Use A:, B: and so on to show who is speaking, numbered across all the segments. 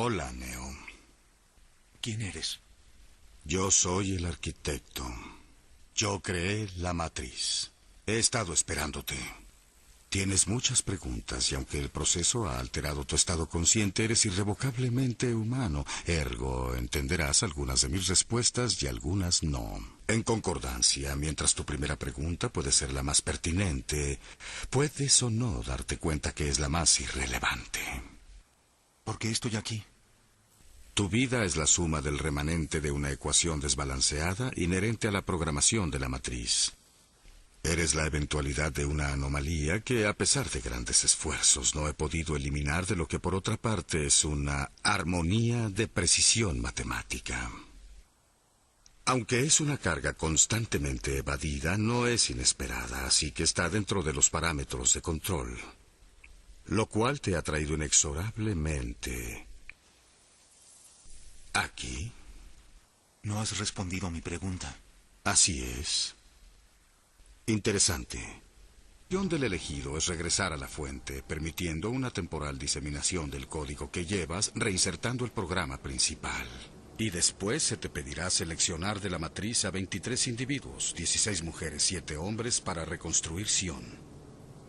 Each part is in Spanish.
A: Hola, Neo.
B: ¿Quién eres?
A: Yo soy el arquitecto. Yo creé la matriz. He estado esperándote. Tienes muchas preguntas y aunque el proceso ha alterado tu estado consciente, eres irrevocablemente humano. Ergo, entenderás algunas de mis respuestas y algunas no. En concordancia, mientras tu primera pregunta puede ser la más pertinente, puedes o no darte cuenta que es la más irrelevante.
B: ¿Por qué estoy aquí?
A: Tu vida es la suma del remanente de una ecuación desbalanceada inherente a la programación de la matriz. Eres la eventualidad de una anomalía que, a pesar de grandes esfuerzos, no he podido eliminar de lo que por otra parte es una armonía de precisión matemática. Aunque es una carga constantemente evadida, no es inesperada, así que está dentro de los parámetros de control, lo cual te ha traído inexorablemente aquí.
B: No has respondido a mi pregunta.
A: Así es. Interesante. La acción del elegido es regresar a la fuente, permitiendo una temporal diseminación del código que llevas, reinsertando el programa principal. Y después se te pedirá seleccionar de la matriz a 23 individuos, 16 mujeres, 7 hombres, para reconstruir Sion.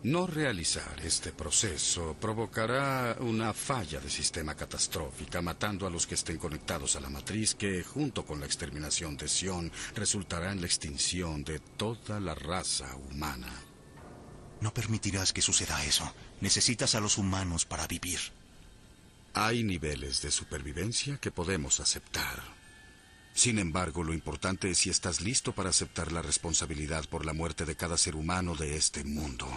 A: No realizar este proceso provocará una falla de sistema catastrófica, matando a los que estén conectados a la matriz, que, junto con la exterminación de Sion, resultará en la extinción de toda la raza humana.
B: No permitirás que suceda eso. Necesitas a los humanos para vivir.
A: Hay niveles de supervivencia que podemos aceptar. Sin embargo, lo importante es si estás listo para aceptar la responsabilidad por la muerte de cada ser humano de este mundo.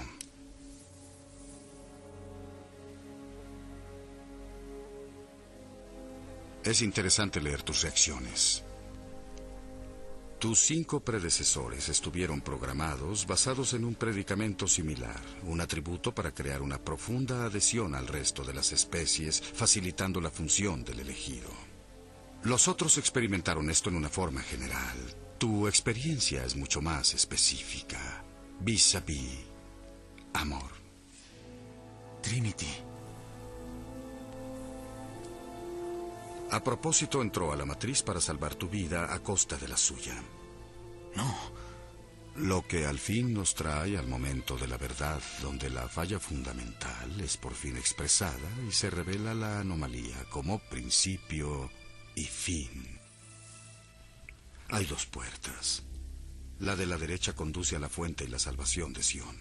A: Es interesante leer tus reacciones. Tus 5 predecesores estuvieron programados basados en un predicamento similar, un atributo para crear una profunda adhesión al resto de las especies, facilitando la función del elegido. Los otros experimentaron esto en una forma general. Tu experiencia es mucho más específica. Vis-a-vis amor.
B: Trinity.
A: A propósito, entró a la matriz para salvar tu vida a costa de la suya.
B: No.
A: Lo que al fin nos trae al momento de la verdad, donde la falla fundamental es por fin expresada y se revela la anomalía como principio y fin. Hay 2 puertas. La de la derecha conduce a la fuente y la salvación de Sion.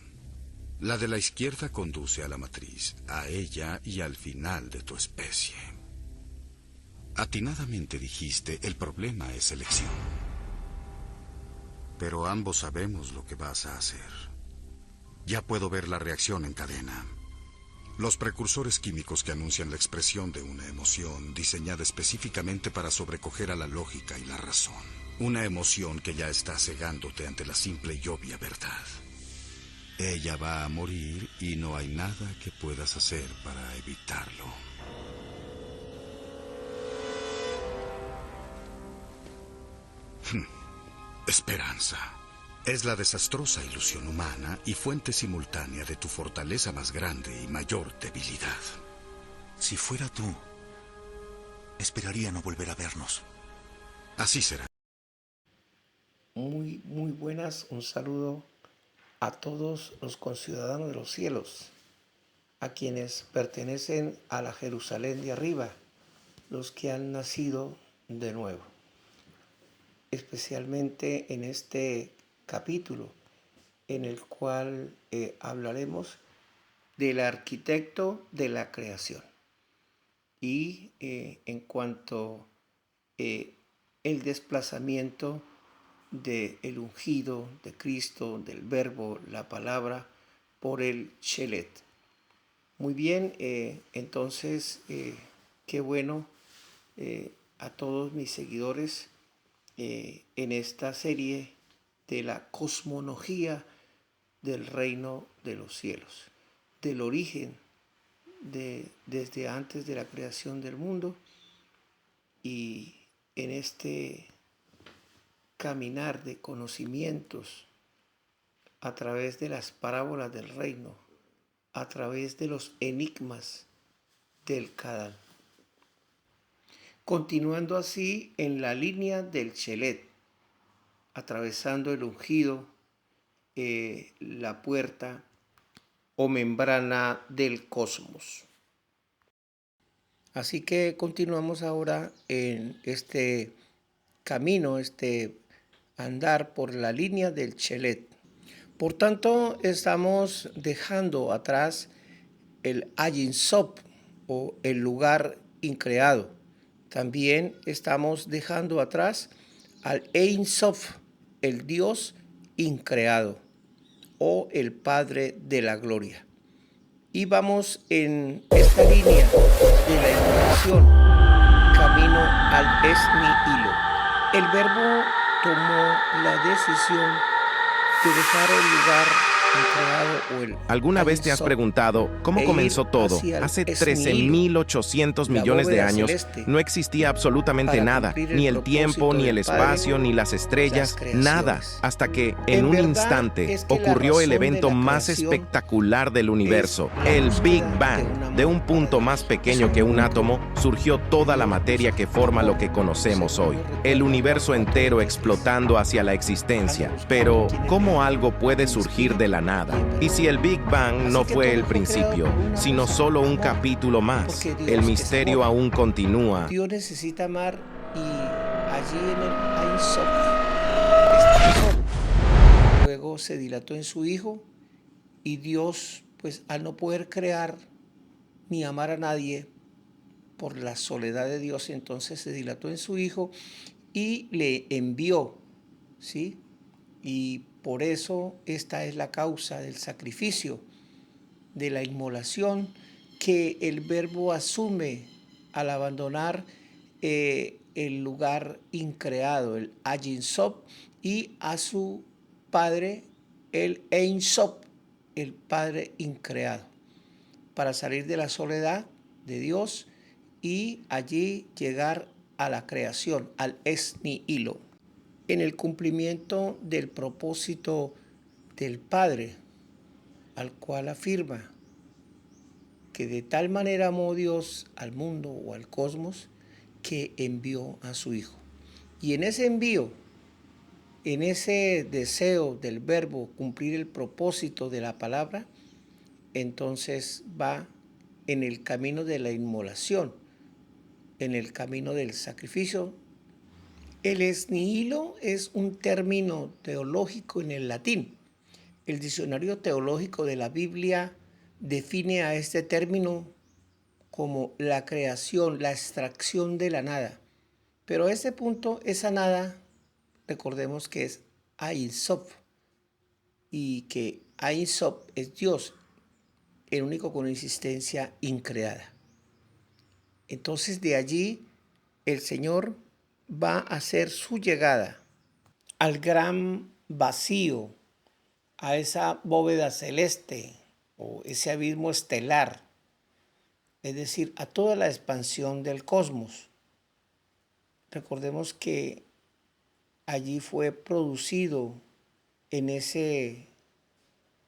A: La de la izquierda conduce a la matriz, a ella y al final de tu especie. Atinadamente dijiste, el problema es elección. Pero ambos sabemos lo que vas a hacer. Ya puedo ver la reacción en cadena. Los precursores químicos que anuncian la expresión de una emoción diseñada específicamente para sobrecoger a la lógica y la razón. Una emoción que ya está cegándote ante la simple y obvia verdad. Ella va a morir y no hay nada que puedas hacer para evitarlo. Esperanza. Es la desastrosa ilusión humana y fuente simultánea de tu fortaleza más grande y mayor debilidad.
B: Si fuera tú, esperaría no volver a vernos.
A: Así será.
C: Muy buenas, un saludo a todos los conciudadanos de los cielos, a quienes pertenecen a la Jerusalén de arriba, los que han nacido de nuevo. Especialmente en este capítulo, en el cual hablaremos del arquitecto de la creación. Y en cuanto el desplazamiento del ungido de Cristo, del verbo, la palabra, por el Shelet. Muy bien, entonces, qué bueno a todos mis seguidores en esta serie de la cosmología del reino de los cielos, del origen desde antes de la creación del mundo, y en este caminar de conocimientos a través de las parábolas del reino, a través de los enigmas del Kadal. continuando así en la línea del Shelet, atravesando el ungido, la puerta o membrana del cosmos. Así que continuamos ahora en este camino, este andar por la línea del Shelet. Por tanto, estamos dejando atrás el Ayin Sop o el lugar increado. También estamos dejando atrás al Ein Sof, el Dios increado o el Padre de la Gloria. Y vamos en esta línea de la invocación, camino al Esni Hilo. El Verbo tomó la decisión de dejar el lugar increado o el
D: ¿Alguna vez te has preguntado cómo comenzó todo? Hace 13.800 millones de años no existía absolutamente nada, ni el tiempo, ni el espacio, ni las estrellas, nada, hasta que en un instante ocurrió el evento más espectacular del universo, el Big Bang. De un punto más pequeño que un átomo surgió toda la materia que forma lo que conocemos hoy, el universo entero explotando hacia la existencia. Pero, ¿cómo algo puede surgir de la nada? Y si el Big Bang no fue el principio, sino solo un capítulo más, el misterio aún continúa.
C: Dios necesita amar y allí en el Ein Sof está solo. Luego se dilató en su Hijo y Dios, pues al no poder crear ni amar a nadie por la soledad de Dios, entonces se dilató en su Hijo y le envió, ¿sí? Y por eso esta es la causa del sacrificio, de la inmolación que el Verbo asume al abandonar el lugar increado, el Ayin Sof, y a su Padre, el Ein Sof, el Padre increado, para salir de la soledad de Dios y allí llegar a la creación, al Esni Hilo, en el cumplimiento del propósito del Padre, al cual afirma que de tal manera amó Dios al mundo o al cosmos que envió a su Hijo. Y en ese envío, en ese deseo del Verbo cumplir el propósito de la palabra, entonces va en el camino de la inmolación, en el camino del sacrificio. El Esni Hilo es un término teológico en el latín. El diccionario teológico de la Biblia define a este término como la creación, la extracción de la nada. Pero a este punto, esa nada, recordemos que es Ein Sof, y que Ein Sof es Dios, el único con existencia increada. Entonces de allí el Señor va a hacer su llegada al gran vacío, a esa bóveda celeste o ese abismo estelar, es decir, a toda la expansión del cosmos. Recordemos que allí fue producido en ese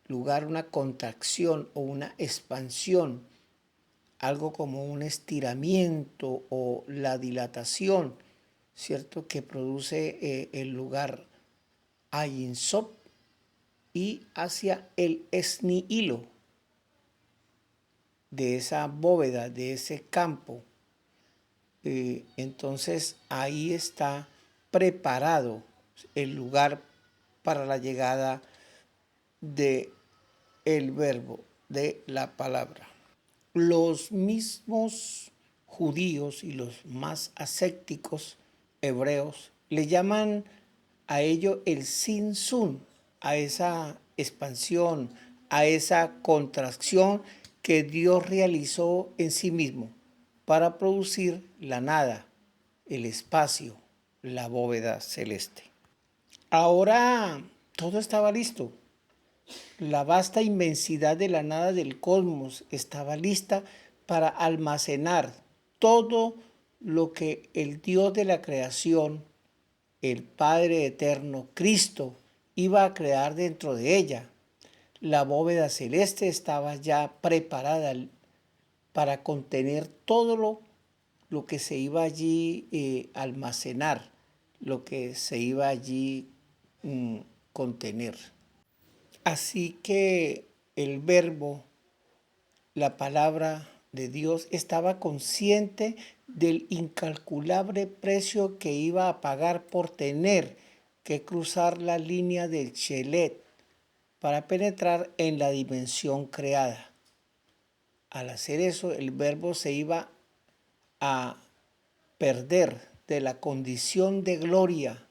C: lugar una contracción o una expansión, algo como un estiramiento o la dilatación, ¿cierto?, que produce el lugar Ayin Sof y hacia el Esni Hilo, de esa bóveda, de ese campo. Entonces ahí está preparado el lugar para la llegada de el Verbo, de la palabra. Los mismos judíos y los más ascéticos hebreos le llaman a ello el Sin Sun, a esa expansión, a esa contracción que Dios realizó en sí mismo para producir la nada, el espacio, la bóveda celeste. Ahora todo estaba listo. La vasta inmensidad de la nada del cosmos estaba lista para almacenar todo lo que el Dios de la creación, el Padre eterno, Cristo, iba a crear dentro de ella. La bóveda celeste estaba ya preparada para contener todo lo que se iba allí almacenar, lo que se iba allí contener. Así que el verbo, la palabra de Dios, estaba consciente del incalculable precio que iba a pagar por tener que cruzar la línea del Chelet para penetrar en la dimensión creada. Al hacer eso, el verbo se iba a perder de la condición de gloria,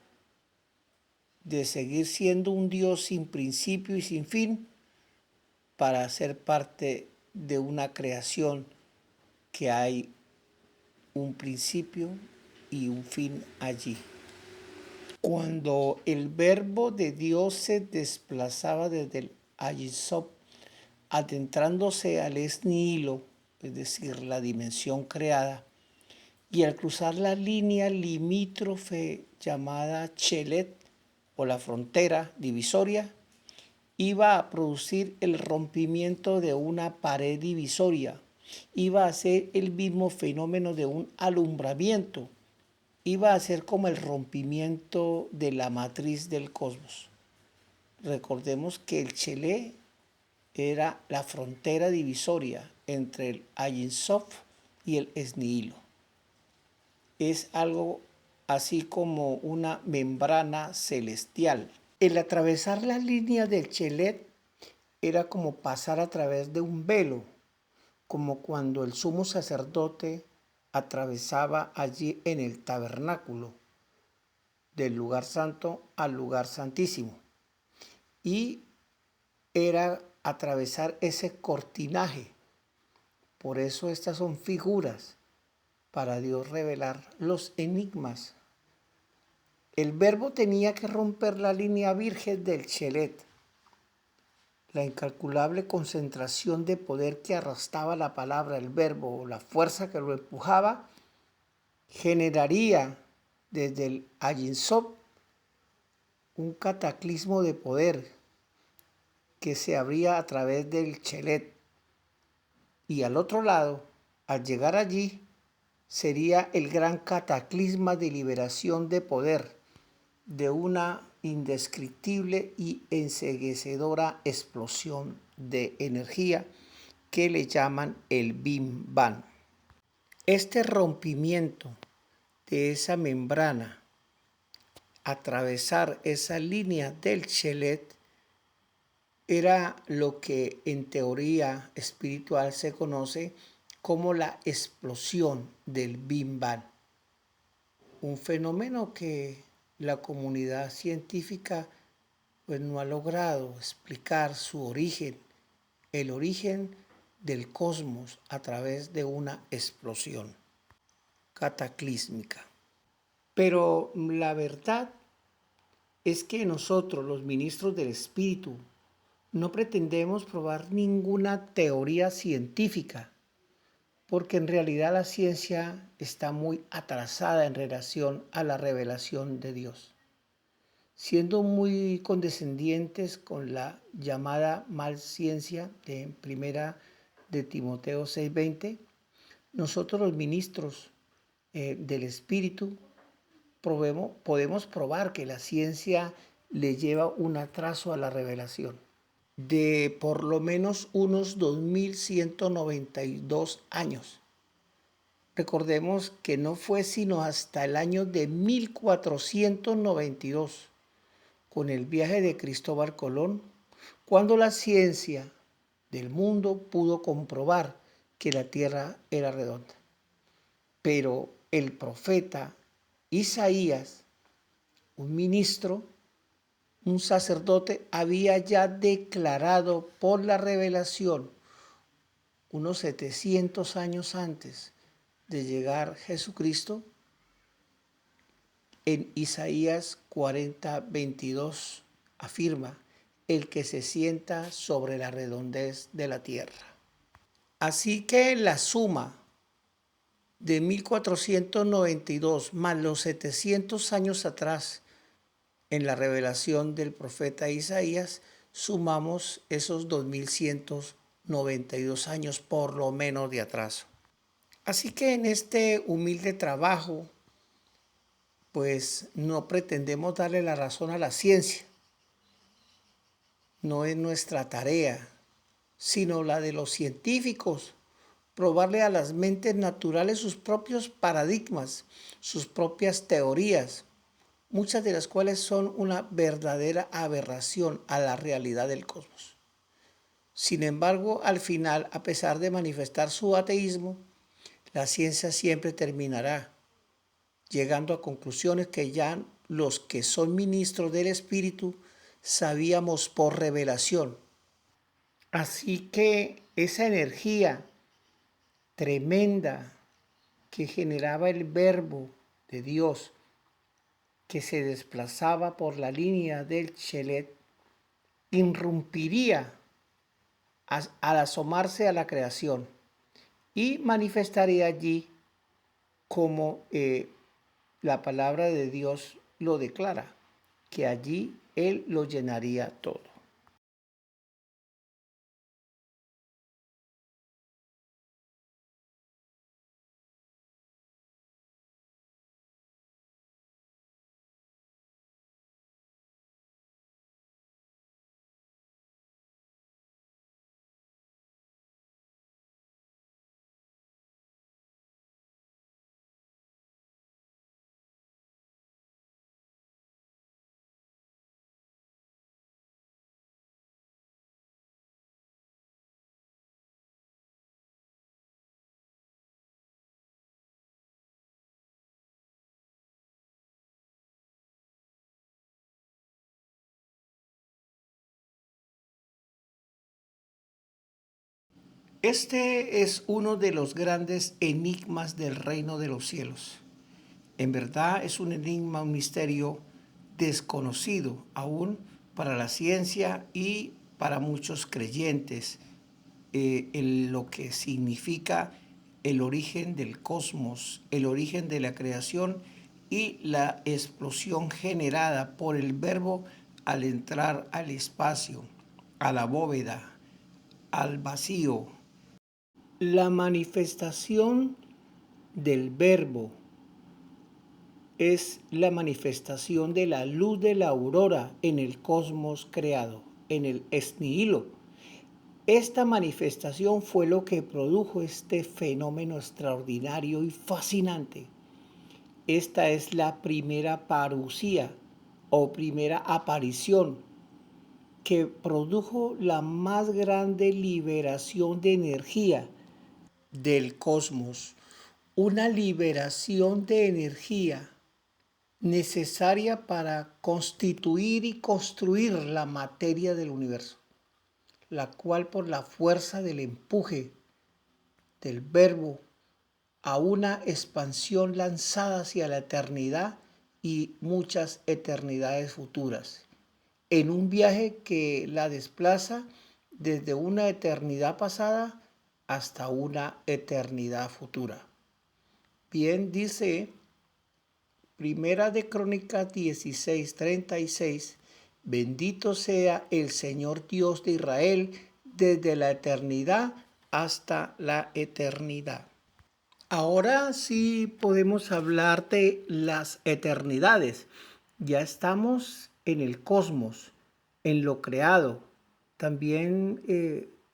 C: de seguir siendo un Dios sin principio y sin fin, para ser parte de una creación que hay un principio y un fin allí. Cuando el verbo de Dios se desplazaba desde el Ayin-Sof, adentrándose al Es-Nihilo, es decir, la dimensión creada, y al cruzar la línea limítrofe llamada Chelet, o la frontera divisoria, iba a producir el rompimiento de una pared divisoria, iba a ser el mismo fenómeno de un alumbramiento, iba a ser como el rompimiento de la matriz del cosmos. Recordemos que el Chelet era la frontera divisoria entre el Ayin-Sof y el Es-Nihilo. Es algo así como una membrana celestial. El atravesar la línea del Chelet era como pasar a través de un velo, como cuando el sumo sacerdote atravesaba allí en el tabernáculo, del lugar santo al lugar santísimo. Y era atravesar ese cortinaje. Por eso estas son figuras para Dios revelar los enigmas. El verbo tenía que romper la línea virgen del Chelet. La incalculable concentración de poder que arrastraba la palabra, el verbo, o la fuerza que lo empujaba, generaría desde el Ayin-Sof un cataclismo de poder que se abría a través del Chelet. Y al otro lado, al llegar allí, sería el gran cataclisma de liberación de poder, de una indescriptible y enceguecedora explosión de energía que le llaman el Big Bang. Este rompimiento de esa membrana, atravesar esa línea del Chelet, era lo que en teoría espiritual se conoce como la explosión del Big Bang. Un fenómeno que la comunidad científica pues no ha logrado explicar su origen, el origen del cosmos a través de una explosión cataclísmica. Pero la verdad es que nosotros, los ministros del Espíritu, no pretendemos probar ninguna teoría científica, porque en realidad la ciencia está muy atrasada en relación a la revelación de Dios, siendo muy condescendientes con la llamada malciencia de primera de Timoteo 6:20. Nosotros los ministros del Espíritu podemos probar que la ciencia le lleva un atraso a la revelación de por lo menos unos 2192 años. Recordemos que no fue sino hasta el año de 1492, con el viaje de Cristóbal Colón, cuando la ciencia del mundo pudo comprobar que la Tierra era redonda. Pero el profeta Isaías, un ministro, un sacerdote, había ya declarado por la revelación, unos 700 años antes de llegar Jesucristo, en Isaías 40:22 afirma: el que se sienta sobre la redondez de la tierra. Así que la suma de 1492 más los 700 años atrás en la revelación del profeta Isaías, sumamos esos 2192 años por lo menos de atraso. Así que en este humilde trabajo, pues no pretendemos darle la razón a la ciencia. No es nuestra tarea, sino la de los científicos, probarle a las mentes naturales sus propios paradigmas, sus propias teorías, muchas de las cuales son una verdadera aberración a la realidad del cosmos. Sin embargo, al final, a pesar de manifestar su ateísmo, la ciencia siempre terminará llegando a conclusiones que ya los que son ministros del Espíritu sabíamos por revelación. Así que esa energía tremenda que generaba el Verbo de Dios, que se desplazaba por la línea del Shelet, irrumpiría al asomarse a la creación y manifestaría allí como la palabra de Dios lo declara, que allí Él lo llenaría todo. Este es uno de los grandes enigmas del reino de los cielos. En verdad es un enigma, un misterio desconocido aún para la ciencia y para muchos creyentes, en lo que significa el origen del cosmos, el origen de la creación y la explosión generada por el Verbo al entrar al espacio, a la bóveda, al vacío. La manifestación del Verbo es la manifestación de la luz de la aurora en el cosmos creado, en el ex nihilo. Esta manifestación fue lo que produjo este fenómeno extraordinario y fascinante. Esta es la primera parusía o primera aparición que produjo la más grande liberación de energía del cosmos. Una liberación de energía necesaria para constituir y construir la materia del universo, la cual por la fuerza del empuje del Verbo a una expansión lanzada hacia la eternidad y muchas eternidades futuras, en un viaje que la desplaza desde una eternidad pasada hasta una eternidad futura. Bien, dice Primera de Crónicas 16:36, bendito sea el Señor Dios de Israel desde la eternidad hasta la eternidad. Ahora sí podemos hablar de las eternidades. Ya estamos en el cosmos, en lo creado. También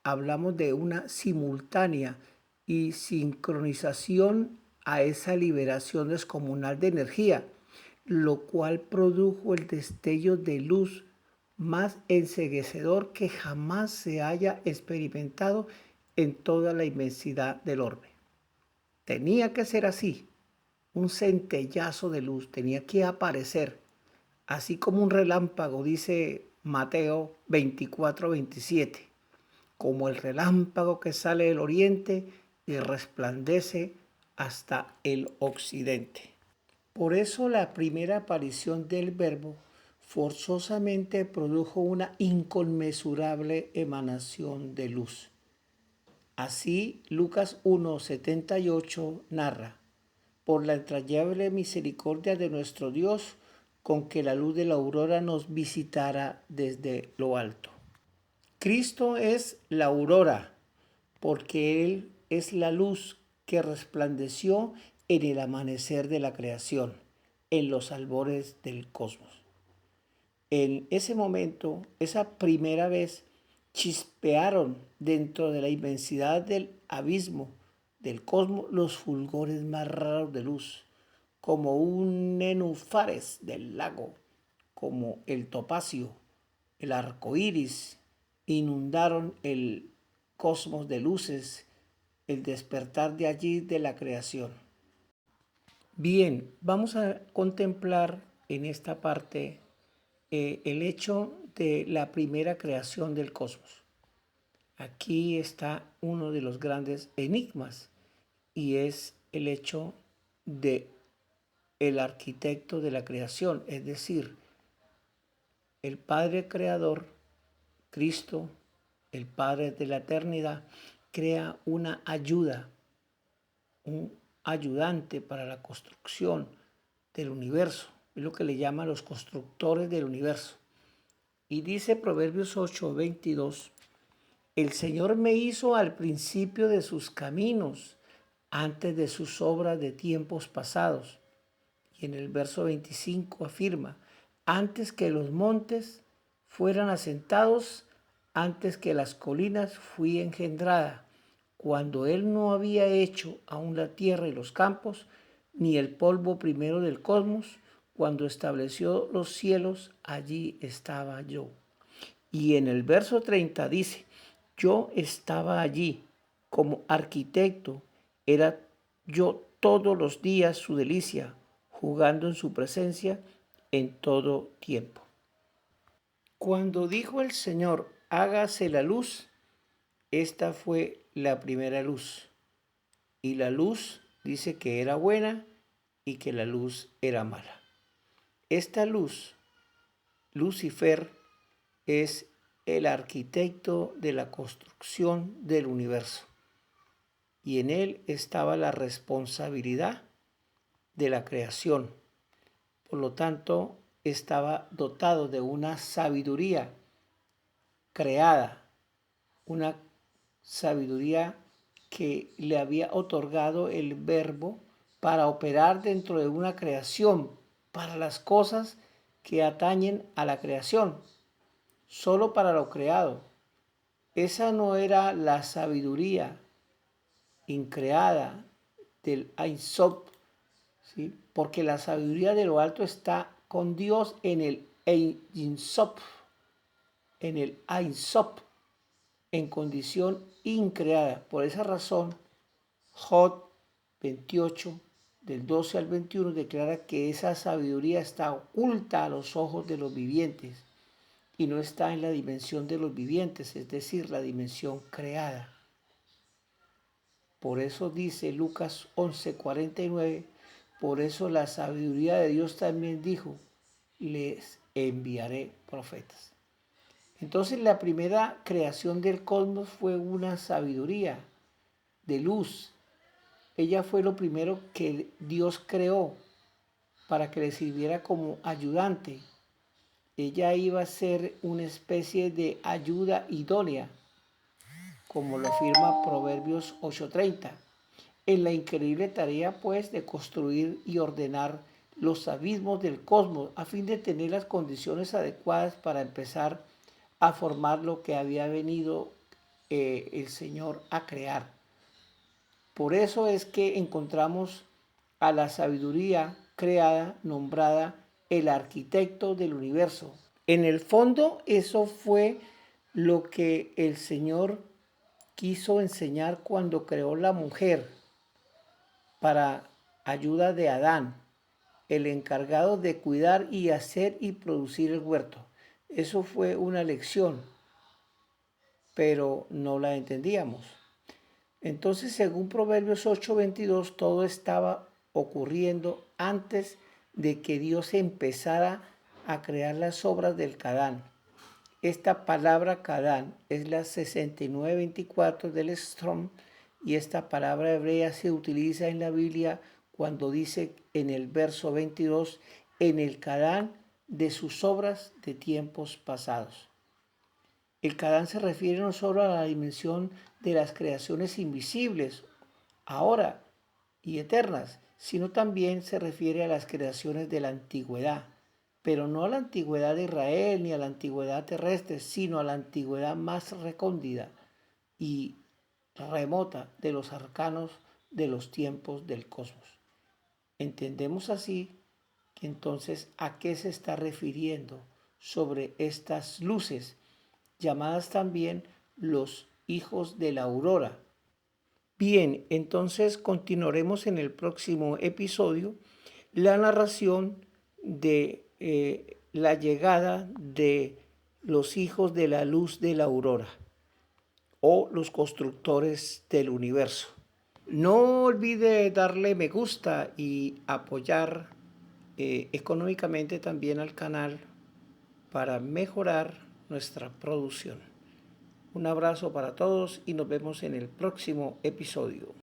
C: hablamos de una simultánea y sincronización a esa liberación descomunal de energía, lo cual produjo el destello de luz más enceguecedor que jamás se haya experimentado en toda la inmensidad del orbe. Tenía que ser así, un centellazo de luz tenía que aparecer, así como un relámpago, dice Mateo 24:27, como el relámpago que sale del oriente y resplandece hasta el occidente. Por eso la primera aparición del Verbo forzosamente produjo una inconmensurable emanación de luz. Así, Lucas 1:78 narra: por la entrañable misericordia de nuestro Dios, con que la luz de la aurora nos visitara desde lo alto. Cristo es la aurora, porque Él es la luz que resplandeció en el amanecer de la creación, en los albores del cosmos. En ese momento, esa primera vez, chispearon dentro de la inmensidad del abismo del cosmos los fulgores más raros de luz, como un nenúfares del lago, como el topacio, el arco iris, inundaron el cosmos de luces, el despertar de allí de la creación. Bien, vamos a contemplar en esta parte el hecho de la primera creación del cosmos. Aquí está uno de los grandes enigmas y es el hecho de el arquitecto de la creación, es decir, el Padre Creador, Cristo, el Padre de la eternidad, crea una ayuda, un ayudante para la construcción del universo. Es lo que le llaman los constructores del universo. Y dice Proverbios 8:22, el Señor me hizo al principio de sus caminos, antes de sus obras de tiempos pasados. Y en el verso 25 afirma, antes que los montes fueran asentados, antes que las colinas fui engendrada, cuando Él no había hecho aún la tierra y los campos, ni el polvo primero del cosmos, cuando estableció los cielos, allí estaba yo. Y en el verso 30 dice, yo estaba allí como arquitecto, era yo todos los días su delicia, jugando en su presencia en todo tiempo. Cuando dijo el Señor, hágase la luz, esta fue la primera luz. Y la luz dice que era buena y que la luz era mala. Esta luz, Lucifer, es el arquitecto de la construcción del universo. Y en él estaba la responsabilidad de la creación. Por lo tanto, estaba dotado de una sabiduría creada, una sabiduría que le había otorgado el Verbo para operar dentro de una creación, para las cosas que atañen a la creación, solo para lo creado. Esa no era la sabiduría increada del Ein Sof, ¿sí? Porque la sabiduría de lo alto está con Dios en el Ein Sof, en el Ein Sof, en condición increada. Por esa razón, Job 28, del 12 al 21, declara que esa sabiduría está oculta a los ojos de los vivientes y no está en la dimensión de los vivientes, es decir, la dimensión creada. Por eso dice Lucas 11:49, por eso la sabiduría de Dios también dijo, les enviaré profetas. Entonces la primera creación del cosmos fue una sabiduría de luz. Ella fue lo primero que Dios creó para que le sirviera como ayudante. Ella iba a ser una especie de ayuda idónea, como lo afirma Proverbios 8:30, en la increíble tarea pues de construir y ordenar los abismos del cosmos a fin de tener las condiciones adecuadas para empezar a formar lo que había venido el Señor a crear. Por eso es que encontramos a la sabiduría creada, nombrada el arquitecto del universo. En el fondo, eso fue lo que el Señor quiso enseñar cuando creó la mujer para ayuda de Adán, el encargado de cuidar y hacer y producir el huerto. Eso fue una lección, pero no la entendíamos. Entonces, según Proverbios 8:22, todo estaba ocurriendo antes de que Dios empezara a crear las obras del Kadán. Esta palabra Kadán es la 6924 del Strong y esta palabra hebrea se utiliza en la Biblia cuando dice en el verso 22, en el Kadán de sus obras de tiempos pasados. El Kadán se refiere no solo a la dimensión de las creaciones invisibles ahora y eternas, sino también se refiere a las creaciones de la antigüedad, pero no a la antigüedad de Israel ni a la antigüedad terrestre, sino a la antigüedad más recóndita y remota de los arcanos de los tiempos del cosmos. Entendemos así que entonces a qué se está refiriendo sobre estas luces, llamadas también los hijos de la aurora. Bien, entonces continuaremos en el próximo episodio la narración de la llegada de los hijos de la luz de la aurora o los constructores del universo. No olvide darle me gusta y apoyar económicamente también al canal para mejorar nuestra producción. Un abrazo para todos y nos vemos en el próximo episodio.